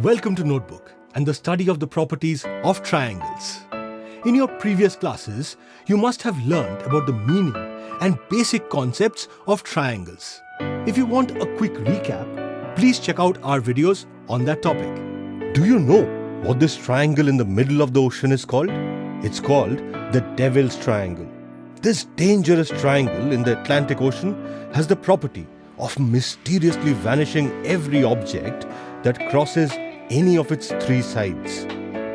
Welcome to Notebook and the study of the properties of triangles. In your previous classes, you must have learned about the meaning and basic concepts of triangles. If you want a quick recap, please check out our videos on that topic. Do you know what this triangle in the middle of the ocean is called? It's called the Devil's Triangle. This dangerous triangle in the Atlantic Ocean has the property of mysteriously vanishing every object that crosses any of its three sides.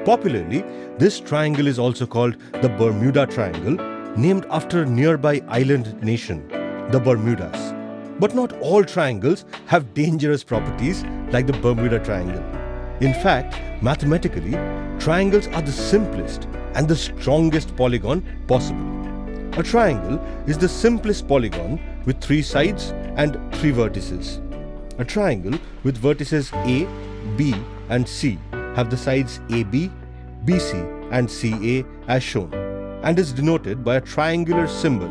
Popularly, this triangle is also called the Bermuda Triangle, named after a nearby island nation, the Bermudas. But not all triangles have dangerous properties like the Bermuda Triangle. In fact, mathematically, triangles are the simplest and the strongest polygon possible. A triangle is the simplest polygon with three sides and three vertices. A triangle with vertices A, B, and C have the sides AB, BC, and CA as shown, and is denoted by a triangular symbol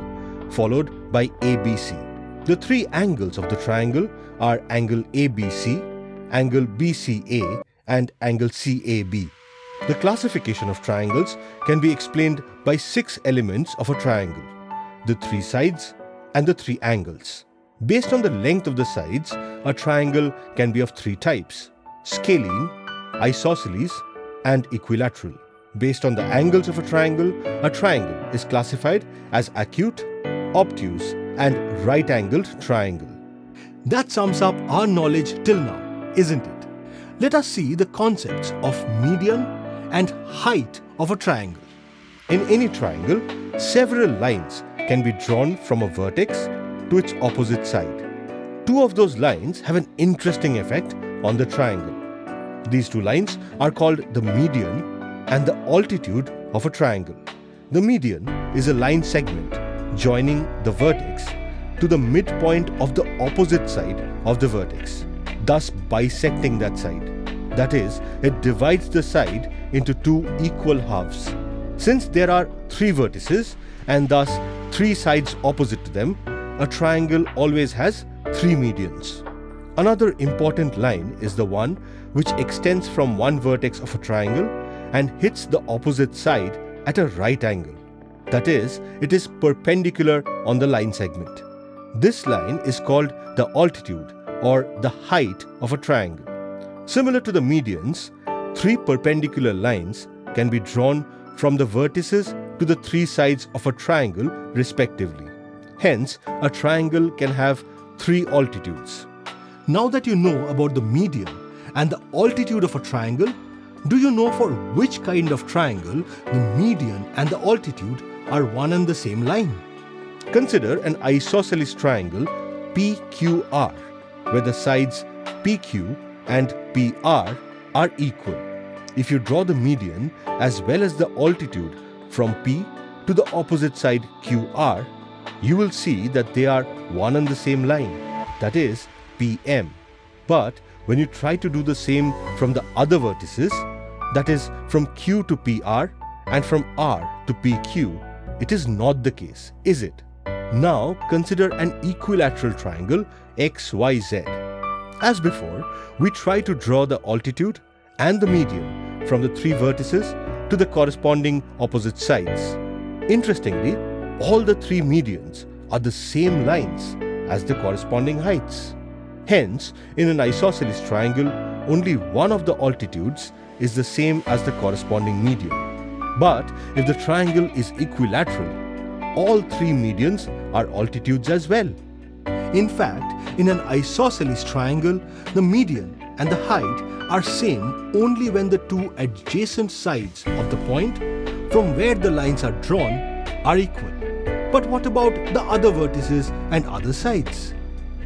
followed by ABC. The three angles of the triangle are angle ABC, angle BCA, and angle CAB. The classification of triangles can be explained by 6 elements of a triangle: the three sides and the three angles. Based on the length of the sides, a triangle can be of 3 types: scalene, isosceles, and equilateral. Based on the angles of a triangle is classified as acute, obtuse, and right-angled triangle. That sums up our knowledge till now, isn't it? Let us see the concepts of median and height of a triangle. In any triangle, several lines can be drawn from a vertex to its opposite side. 2 of those lines have an interesting effect on the triangle. These 2 lines are called the median and the altitude of a triangle. The median is a line segment joining the vertex to the midpoint of the opposite side of the vertex, thus bisecting that side. That is, it divides the side into 2 equal halves. Since there are 3 vertices and thus 3 sides opposite to them, a triangle always has 3 medians. Another important line is the one which extends from one vertex of a triangle and hits the opposite side at a right angle. That is, it is perpendicular on the line segment. This line is called the altitude or the height of a triangle. Similar to the medians, 3 perpendicular lines can be drawn from the vertices to the 3 sides of a triangle respectively. Hence, a triangle can have 3 altitudes. Now that you know about the median and the altitude of a triangle, do you know for which kind of triangle the median and the altitude are one and the same line? Consider an isosceles triangle PQR, where the sides PQ and PR are equal. If you draw the median as well as the altitude from P to the opposite side QR, you will see that they are one and the same line, that is PM. But when you try to do the same from the other vertices, that is from Q to PR and from R to PQ, it is not the case, is it? Now consider an equilateral triangle XYZ. As before, we try to draw the altitude and the median from the 3 vertices to the corresponding opposite sides. Interestingly, all the 3 medians are the same lines as the corresponding heights. Hence, in an isosceles triangle, only one of the altitudes is the same as the corresponding median. But if the triangle is equilateral, all 3 medians are altitudes as well. In fact, in an isosceles triangle, the median and the height are same only when the 2 adjacent sides of the point from where the lines are drawn are equal. But what about the other vertices and other sides?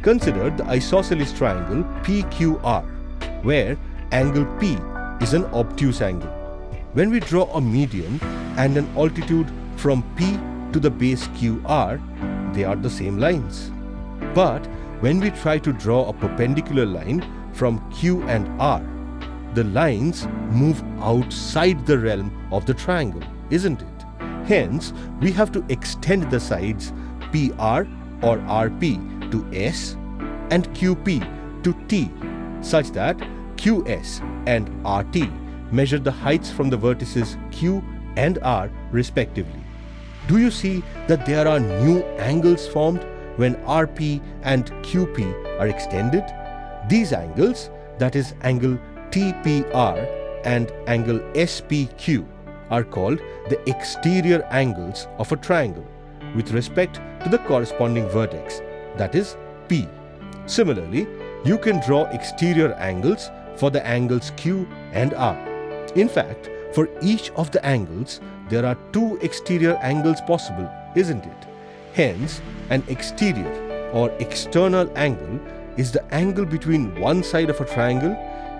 Consider the isosceles triangle PQR, where angle P is an obtuse angle. When we draw a median and an altitude from P to the base QR, they are the same lines. But when we try to draw a perpendicular line from Q and R, the lines move outside the realm of the triangle, isn't it? Hence, we have to extend the sides PR or RP to S and QP to T, such that QS and RT measure the heights from the vertices Q and R respectively. Do you see that there are new angles formed when RP and QP are extended? These angles, that is angle TPR and angle SPQ, are called the exterior angles of a triangle with respect to the corresponding vertex, that is P. Similarly, you can draw exterior angles for the angles Q and R. In fact, for each of the angles, there are two exterior angles possible, isn't it? Hence, an exterior or external angle is the angle between one side of a triangle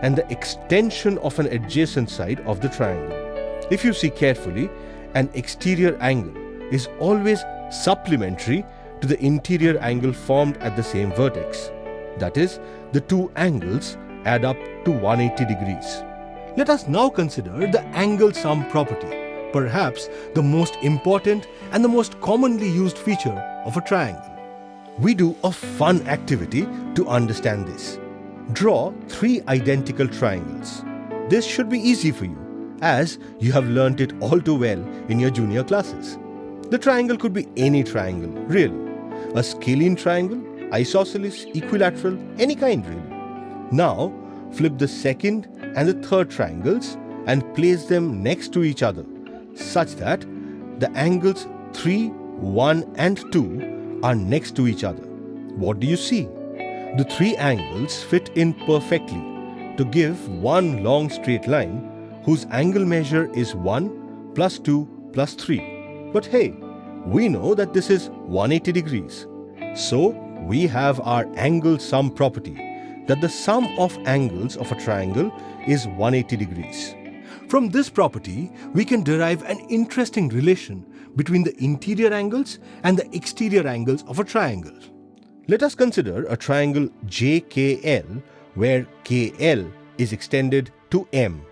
and the extension of an adjacent side of the triangle. If you see carefully, an exterior angle is always supplementary to the interior angle formed at the same vertex. That is, the two angles add up to 180 degrees. Let us now consider the angle sum property, perhaps the most important and the most commonly used feature of a triangle. We do a fun activity to understand this. Draw three identical triangles. This should be easy for you, as you have learnt it all too well in your junior classes. The triangle could be any triangle, really. A scalene triangle, isosceles, equilateral, any kind really. Now, flip the second and the third triangles and place them next to each other, such that the angles 3, 1 and 2 are next to each other. What do you see? The three angles fit in perfectly to give one long straight line whose angle measure is 1 plus 2 plus 3. But hey, we know that this is 180 degrees. So we have our angle sum property, that the sum of angles of a triangle is 180 degrees. From this property, we can derive an interesting relation between the interior angles and the exterior angles of a triangle. Let us consider a triangle JKL where KL is extended to M.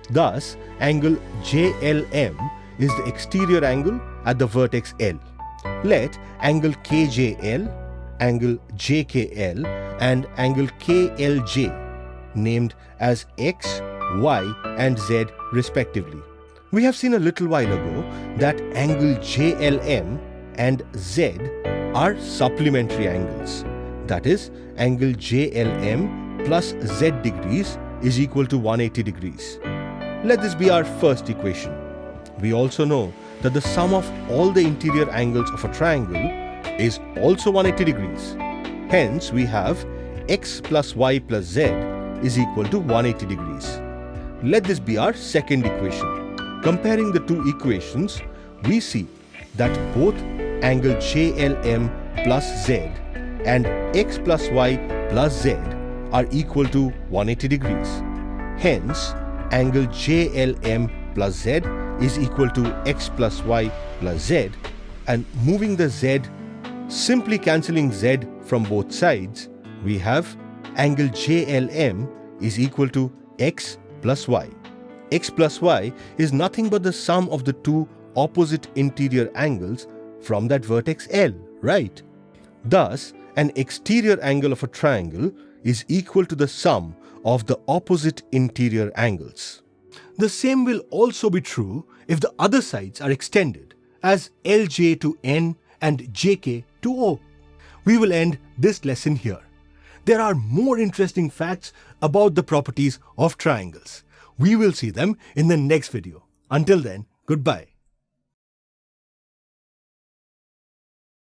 Thus, angle JLM is the exterior angle at the vertex L. Let angle KJL, angle JKL and angle KLJ, named as X, Y and Z respectively. We have seen a little while ago that angle JLM and Z are supplementary angles. That is, angle JLM plus Z degrees is equal to 180 degrees. Let this be our first equation. We also know that the sum of all the interior angles of a triangle is also 180 degrees. Hence, we have X plus Y plus Z is equal to 180 degrees. Let this be our second equation. Comparing the two equations, we see that both angle JLM plus Z and X plus Y plus Z are equal to 180 degrees. Hence, angle JLM plus Z is equal to X plus Y plus Z, and moving the Z, simply cancelling Z from both sides, we have angle JLM is equal to X plus Y. X plus Y is nothing but the sum of the two opposite interior angles from that vertex L, right? Thus, an exterior angle of a triangle is equal to the sum of the opposite interior angles. The same will also be true if the other sides are extended, as LJ to N and JK to O. We will end this lesson here. There are more interesting facts about the properties of triangles. We will see them in the next video. Until then, goodbye.